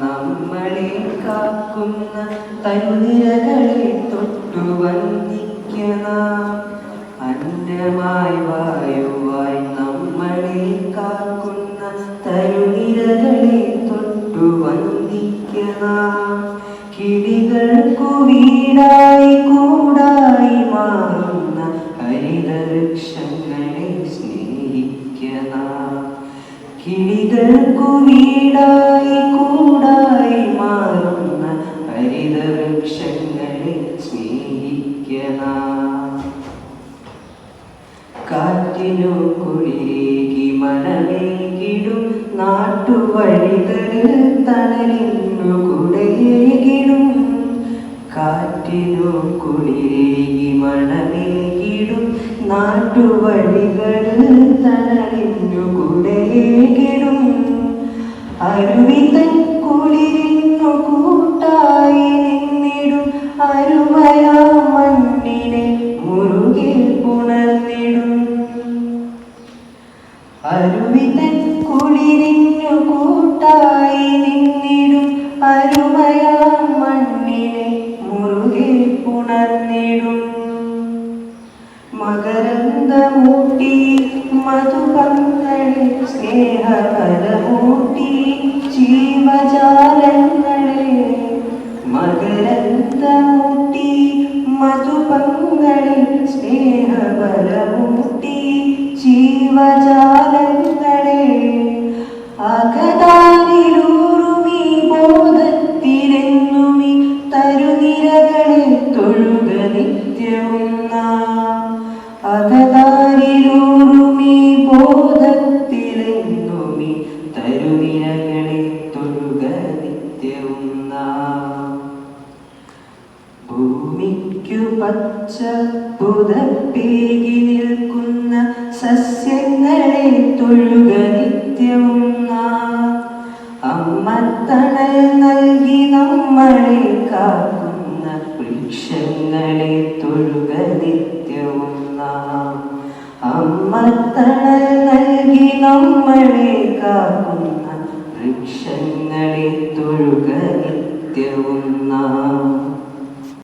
നമ്മളെ കാക്കുന്ന തരുനിരകളെ തൊട്ടു വന്ദിക്കണം. അന്നമായി വായുവായി നമ്മളെ കാക്കുന്ന തരുനിരകളെ തൊട്ടു വന്ദിക്കണം. കിളികൾക്കു വീടായി കൂടായി മാറുന്ന ഹരിതവൃക്ഷങ്ങളെ സ്നേഹിക്കണം. കിളികൾക്കു വീടായി കൂടായി മാറുന്ന ഹരിതവൃക്ഷങ്ങളെ സ്നേഹിക്കണം. കാറ്റിനു കുളിരേകി മണമേകിടും നാട്ടുവഴികളിൽ തണലിനു കുടയേകിടും. കാറ്റിനു കുളിരേകി മണമേകിടും നാട്ടുവഴികളിൽ തണലിനു കുടയേകിടും. അരുവിതൻ കുളിരിന്നു കൂട്ടായി നിന്നിടും അരുമയാ മണ്ണിനെ മുറുകെ പുണർന്നിടും. അരുവിതൻ കുളിരിന്നു കൂട്ടായി നിന്നിടും അരുമയാ മണ്ണിനെ മുറുകെ പുണർന്നിടും. മകരന്ദമൂട്ടി മധുപങ്ങളെ സ്നേഹഫലമൂട്ടി ജീവജാലങ്ങളെ. മകരന്ദമൂട്ടി മധുപങ്ങളെ സ്നേഹഫലമൂട്ടി ജീവജാലങ്ങളെ. അകതാരിലൂറുമീ ബോധത്തിലെന്നുമീ തരുനിരകളെ തൊഴുക നിത്യവും നാം. അകതാരിലൂറുമീ ബോധത്തിലെന്നുമീ തരുനിരകളെ തൊഴുക നിത്യവും നാം. ഭൂമിക്കു പച്ച പുതപ്പേകി നിൽക്കുന്ന സസ്യങ്ങളെ തൊഴുക നിത്യവും നാം. അമ്മത്തണൽ നൽകി നമ്മളെ കാക്കുന്ന വൃക്ഷങ്ങളെ തൊഴുക നിത്യവും നാം. അമ്മത്തണൽ നൽകി നമ്മളെ കാക്കുന്ന